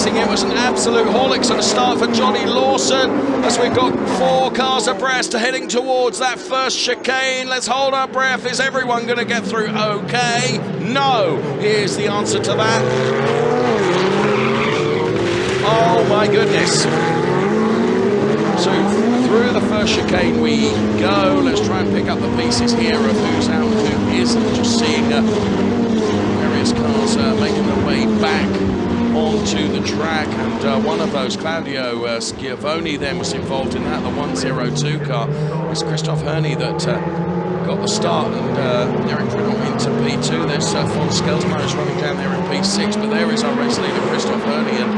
racing. It was an absolute hauling sort of start for Johnny Lawson as we've got 4 cars abreast heading towards that first chicane. Let's hold our breath. Is everyone going to get through okay? No. Here's the answer to that. Oh my goodness. So through the first chicane we go. Let's try and pick up the pieces here of who's out and who isn't. Just seeing various cars making their way back onto the track, and one of those, Claudio Schiavone, then was involved in that, the 102 car. It's Christoph Herney that got the start, and Eric Prinot into P2. There's Von Skeltermeyer is running down there in P6, but there is our race leader, Christoph Herney, and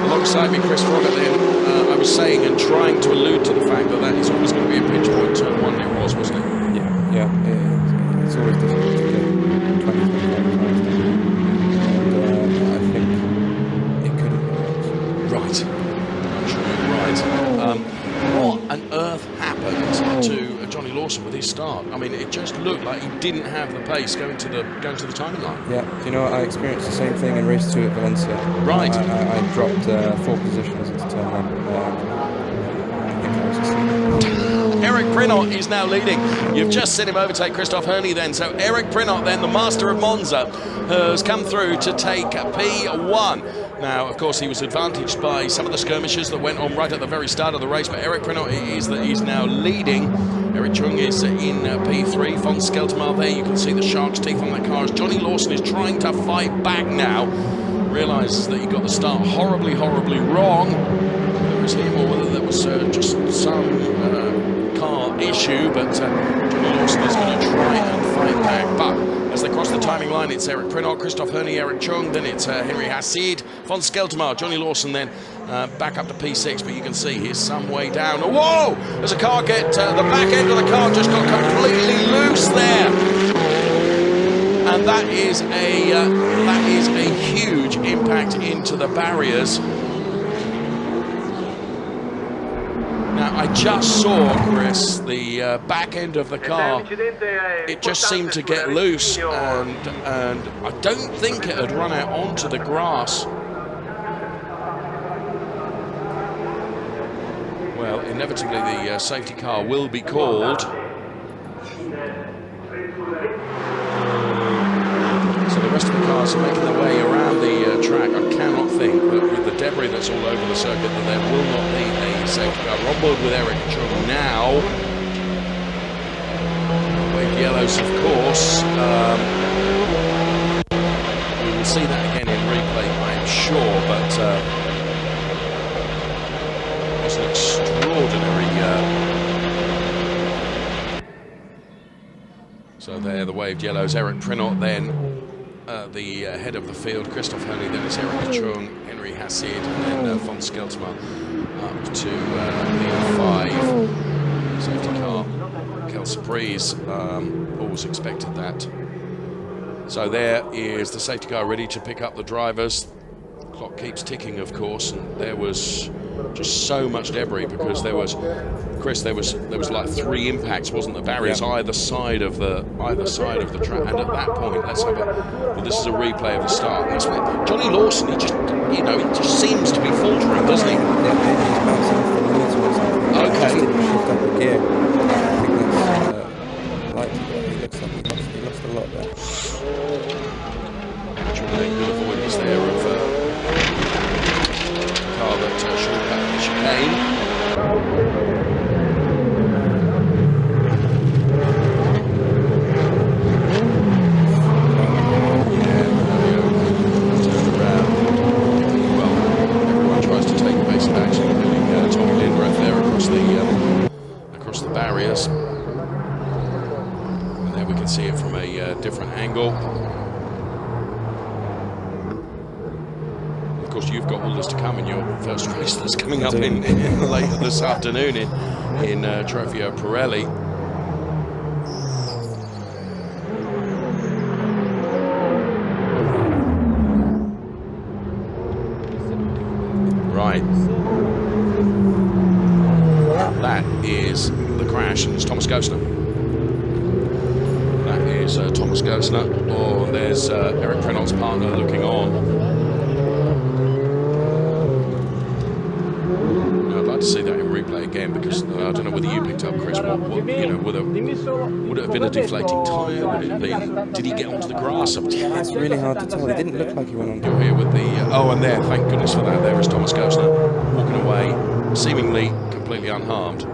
alongside me, Chris Froggatt. Then I was saying and trying to allude to the fact that that is always going to be a pinch point. Turn 1 it was, wasn't it? Yeah. It's always difficult to get 20, 25 cars down. And I think it could have been worse. Right. I'm sure you're right. What on earth happened to Johnny Lawson with his start? I mean, it just looked like he didn't have the pace going to the timing line. Yeah, you know, I experienced the same thing in race 2 at Valencia. Right. I dropped 4 positions into turn 1. I think I was asleep. Eric Prinot is now leading. You've just seen him overtake Christoph Herney then. So Eric Prinot then, the master of Monza, has come through to take P1. Now, of course, he was advantaged by some of the skirmishes that went on right at the very start of the race, but Eric Prinot is now leading. Eric Chung is in P3. Von Skeltermeyer there, you can see the shark's teeth on that car as Johnny Lawson is trying to fight back now. Realises that he got the start horribly, horribly wrong. Whether it was him or whether there was just some car issue, but Johnny Lawson is going to try and fight back. But as they cross the timing line, it's Eric Prinot, Christoph Herney, Eric Chung, then it's Henry Hassid, Von Skeltermeyer, Johnny Lawson then back up to P6, but you can see he's some way down. Whoa! As a car the back end of the car just got completely loose there. And that is a huge impact into the barriers. Now, I just saw, Chris, the back end of the car. It just seemed to get loose, and I don't think it had run out onto the grass. Well, inevitably the safety car will be called. So the rest of the cars are making their way around the track. I cannot think that with the debris that's all over the circuit that there will not be a safety car. We're on board with Eric Chung now. Waved yellows, of course. We will see that again in replay, I'm sure, but it was an extraordinary... So there, the waved yellows. Eric Prinot then, the head of the field. Christoph Herney, then it's Eric Chung, Henry Hassid, and then Von Skeltermeyer up to P5. Safety car. Kel Surprise, always expected that. So there is the safety car ready to pick up the drivers. Clock keeps ticking, of course, and there was just so much debris because there was, Chris, there was like 3 impacts, wasn't there? Barriers either side of the track, and at that point, let's have a. Well, this is a replay of the start. That's where Johnny Lawson, he just seems to be faltering, doesn't he? Yeah, he's bouncing off the limits or something. Okay. He shift up the gear. I think that's like he looks like he lost a lot there. Good avoidance there of car that shortcut the chicane. Yeah, turned around. Well, everyone tries to take evasive action, including Tommy Lindroth there across the barriers. And there we can see it from a different angle. Of course, you've got all this to come in your first race that's coming up in later this afternoon in Trofeo Pirelli. Right. That is the crash, and it's Thomas Gosner. That is Thomas Gosner. Oh, there's Eric Prinot's partner looking on. replay again, because I don't know whether you picked up, Chris. What you know, would it have been a deflating tyre? Would it have been? Did he get onto the grass? It's really hard to tell. It didn't look like he went on. You're here with the oh, and there. Thank goodness for that. There is Thomas Gosner walking away, seemingly completely unharmed.